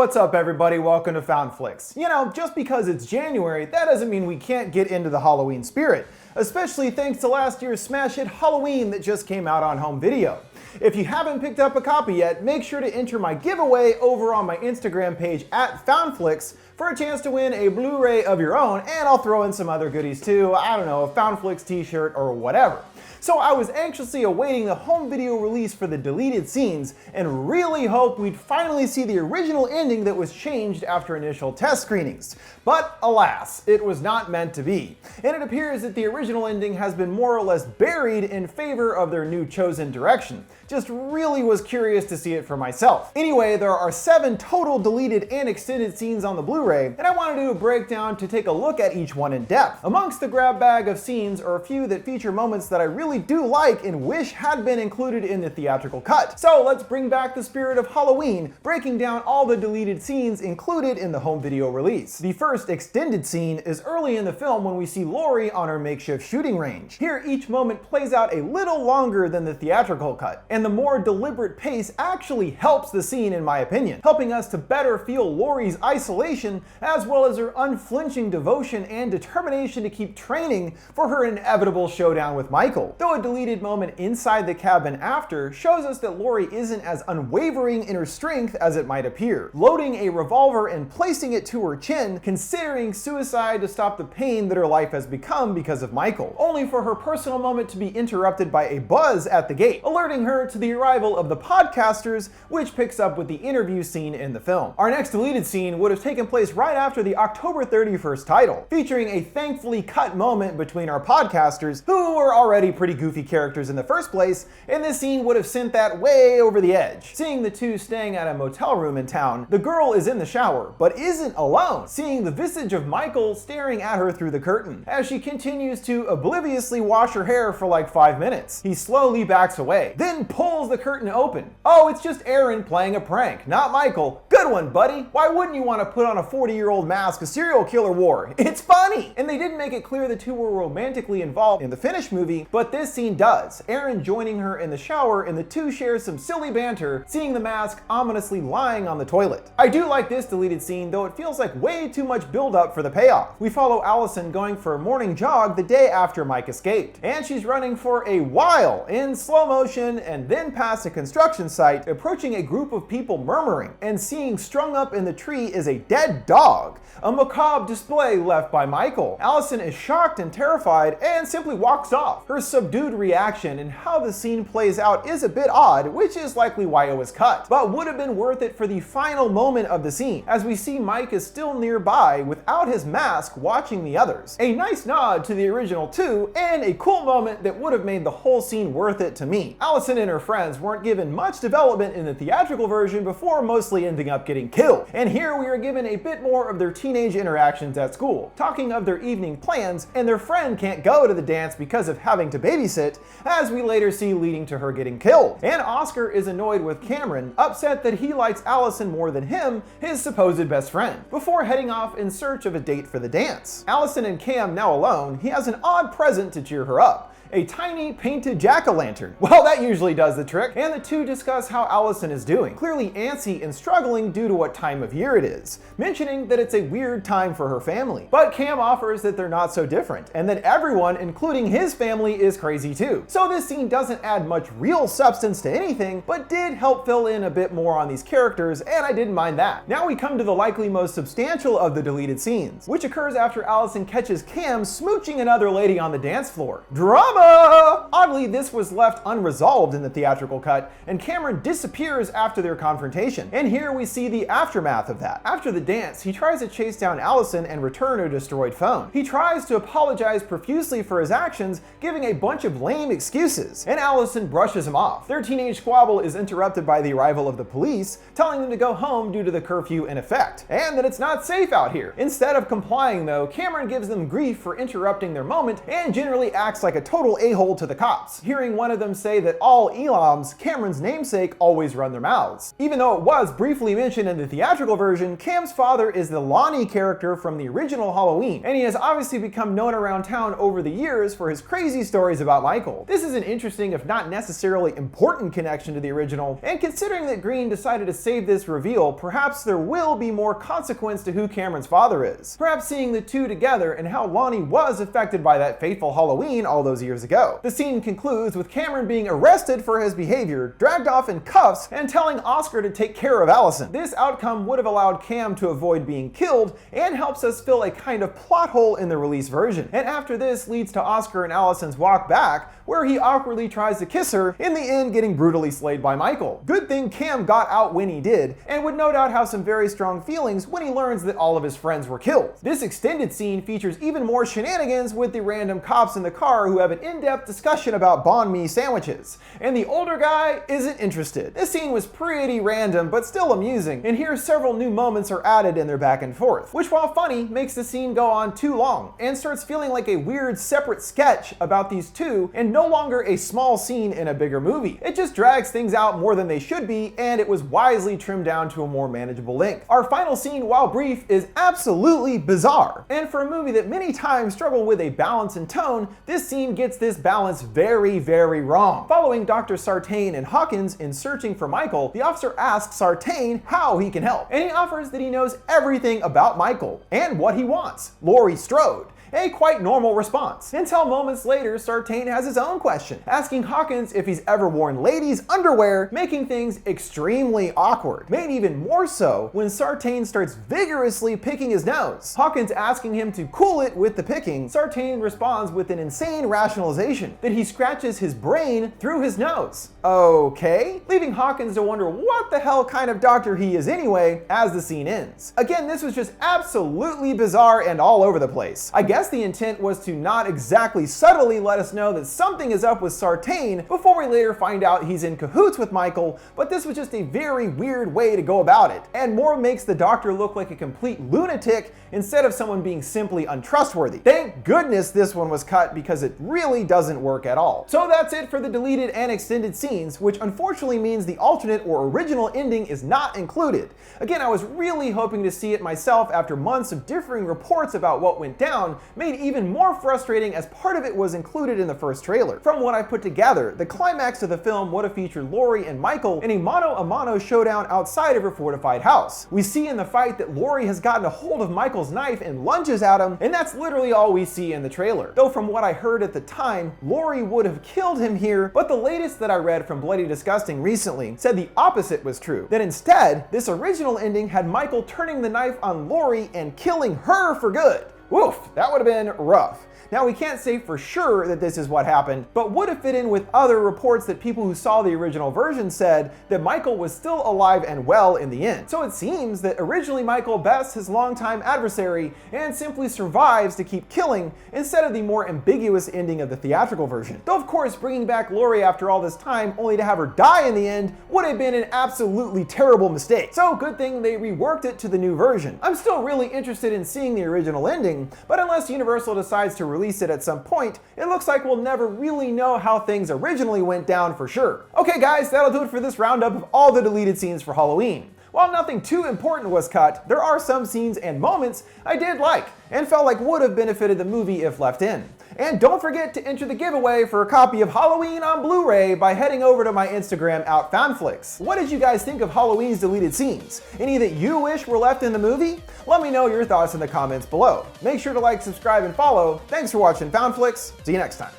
what's up everybody? Welcome to FoundFlix. You know, just because it's January, that doesn't mean we can't get into the Halloween spirit, especially thanks to last year's smash hit Halloween that just came out on home video. If you haven't picked up a copy yet, make sure to enter my giveaway over on my Instagram page at FoundFlix for a chance to win a Blu-ray of your own, and I'll throw in some other goodies too. I don't know, a FoundFlix t-shirt or whatever. So I was anxiously awaiting the home video release for the deleted scenes and really hoped we'd finally see the original ending that was changed after initial test screenings. But alas, it was not meant to be. And it appears that the original ending has been more or less buried in favor of their new chosen direction. Just really was curious to see it for myself. Anyway, there are 7 total deleted and extended scenes on the Blu-ray, and I want to do a breakdown to take a look at each one in depth. Amongst the grab bag of scenes are a few that feature moments that I really do like and wish had been included in the theatrical cut. So let's bring back the spirit of Halloween, breaking down all the deleted scenes included in the home video release. The first extended scene is early in the film when we see Laurie on her makeshift shooting range. Here, each moment plays out a little longer than the theatrical cut, and the more deliberate pace actually helps the scene in my opinion, helping us to better feel Laurie's isolation as well as her unflinching devotion and determination to keep training for her inevitable showdown with Michael. Though a deleted moment inside the cabin after shows us that Laurie isn't as unwavering in her strength as it might appear, loading a revolver and placing it to her chin, considering suicide to stop the pain that her life has become because of Michael, only for her personal moment to be interrupted by a buzz at the gate, alerting her to the arrival of the podcasters, which picks up with the interview scene in the film. Our next deleted scene would have taken place right after the October 31st title, featuring a thankfully cut moment between our podcasters, who were already pretty goofy characters in the first place, and this scene would have sent that way over the edge. Seeing the two staying at a motel room in town, the girl is in the shower, but isn't alone, seeing the visage of Michael staring at her through the curtain, as she continues to obliviously wash her hair for like 5 minutes. He slowly backs away, then pulls the curtain open. Oh, it's just Aaron playing a prank, not Michael. Good one, buddy. Why wouldn't you want to put on a 40-year-old mask a serial killer wore? It's funny! And they didn't make it clear the two were romantically involved in the finished movie, but this scene does. Aaron joining her in the shower and the two share some silly banter, seeing the mask ominously lying on the toilet. I do like this deleted scene, though it feels like way too much build-up for the payoff. We follow Allison going for a morning jog the day after Mike escaped, and she's running for a while in slow motion and then past a construction site, approaching a group of people murmuring, and seeing strung up in the tree is a dead dog, a macabre display left by Michael. Allison is shocked and terrified and simply walks off. Her subdued reaction and how the scene plays out is a bit odd, which is likely why it was cut, but would have been worth it for the final moment of the scene, as we see Mike is still nearby without his mask watching the others. A nice nod to the original too, and a cool moment that would have made the whole scene worth it to me. Allison and her friends weren't given much development in the theatrical version before mostly ending up getting killed, and here we are given a bit more of their teenage interactions at school, talking of their evening plans, and their friend can't go to the dance because of having to babysit, as we later see leading to her getting killed. And Oscar is annoyed with Cameron, upset that he likes Allison more than him, his supposed best friend, before heading off in search of a date for the dance. Allison and Cam now alone, he has an odd present to cheer her up. A tiny painted jack-o'-lantern. Well, that usually does the trick, and the two discuss how Allison is doing, clearly antsy and struggling due to what time of year it is, mentioning that it's a weird time for her family. But Cam offers that they're not so different, and that everyone, including his family, is crazy too. So this scene doesn't add much real substance to anything, but did help fill in a bit more on these characters, and I didn't mind that. Now we come to the likely most substantial of the deleted scenes, which occurs after Allison catches Cam smooching another lady on the dance floor. Drama! Oddly, this was left unresolved in the theatrical cut, and Cameron disappears after their confrontation. And here we see the aftermath of that. After the dance, he tries to chase down Allison and return her destroyed phone. He tries to apologize profusely for his actions, giving a bunch of lame excuses, and Allison brushes him off. Their teenage squabble is interrupted by the arrival of the police, telling them to go home due to the curfew in effect, and that it's not safe out here. Instead of complying though, Cameron gives them grief for interrupting their moment and generally acts like a total total a-hole to the cops, hearing one of them say that all Eloms, Cameron's namesake, always run their mouths. Even though it was briefly mentioned in the theatrical version, Cam's father is the Lonnie character from the original Halloween, and he has obviously become known around town over the years for his crazy stories about Michael. This is an interesting, if not necessarily important, connection to the original, and considering that Green decided to save this reveal, perhaps there will be more consequence to who Cameron's father is. Perhaps seeing the two together and how Lonnie was affected by that fateful Halloween all those years ago. The scene concludes with Cameron being arrested for his behavior, dragged off in cuffs, and telling Oscar to take care of Allison. This outcome would have allowed Cam to avoid being killed and helps us fill a kind of plot hole in the release version. And after this leads to Oscar and Allison's walk back, where he awkwardly tries to kiss her, in the end getting brutally slayed by Michael. Good thing Cam got out when he did, and would no doubt have some very strong feelings when he learns that all of his friends were killed. This extended scene features even more shenanigans with the random cops in the car who have an in-depth discussion about banh mi sandwiches, and the older guy isn't interested. This scene was pretty random, but still amusing, and here several new moments are added in their back and forth, which while funny, makes the scene go on too long, and starts feeling like a weird separate sketch about these two, and no longer a small scene in a bigger movie. It just drags things out more than they should be, and it was wisely trimmed down to a more manageable length. Our final scene, while brief, is absolutely bizarre, and for a movie that many times struggle with a balance and tone, this scene gets this balance very, very wrong. Following Dr. SARTAIN and Hawkins in searching for Michael, the officer asks SARTAIN how he can help, and he offers that he knows everything about Michael and what he wants, Laurie Strode. A quite normal response. Until moments later, SARTAIN has his own question, asking Hawkins if he's ever worn ladies' underwear, making things extremely awkward. Made even more so when SARTAIN starts vigorously picking his nose. Hawkins asking him to cool it with the picking, SARTAIN responds with an insane rationalization that he scratches his brain through his nose. Okay? Leaving Hawkins to wonder what the hell kind of doctor he is anyway as the scene ends. Again, this was just absolutely bizarre and all over the place. I guess the intent was to not exactly subtly let us know that something is up with SARTAIN before we later find out he's in cahoots with Michael, but this was just a very weird way to go about it, and more makes the doctor look like a complete lunatic instead of someone being simply untrustworthy. Thank goodness this one was cut, because it really doesn't work at all. So that's it for the deleted and extended scenes, which unfortunately means the alternate or original ending is not included. Again, I was really hoping to see it myself after months of differing reports about what went down, made even more frustrating as part of it was included in the first trailer. From what I put together, the climax of the film would have featured Laurie and Michael in a mano-a-mano showdown outside of her fortified house. We see in the fight that Laurie has gotten a hold of Michael's knife and lunges at him, and that's literally all we see in the trailer. Though from what I heard at the time, Laurie would have killed him here, but the latest that I read from Bloody Disgusting recently said the opposite was true. That instead, this original ending had Michael turning the knife on Laurie and killing her for good. Woof, that would have been rough. Now, we can't say for sure that this is what happened, but would have fit in with other reports that people who saw the original version said that Michael was still alive and well in the end. So it seems that originally Michael bests his longtime adversary and simply survives to keep killing instead of the more ambiguous ending of the theatrical version. Though of course, bringing back Laurie after all this time only to have her die in the end would have been an absolutely terrible mistake. So good thing they reworked it to the new version. I'm still really interested in seeing the original ending, but unless Universal decides to release it at some point, it looks like we'll never really know how things originally went down for sure. Okay guys, that'll do it for this roundup of all the deleted scenes for Halloween. While nothing too important was cut, there are some scenes and moments I did like and felt like would have benefited the movie if left in. And don't forget to enter the giveaway for a copy of Halloween on Blu-ray by heading over to my Instagram @FoundFlix. What did you guys think of Halloween's deleted scenes? Any that you wish were left in the movie? Let me know your thoughts in the comments below. Make sure to like, subscribe, and follow. Thanks for watching FoundFlix. See you next time.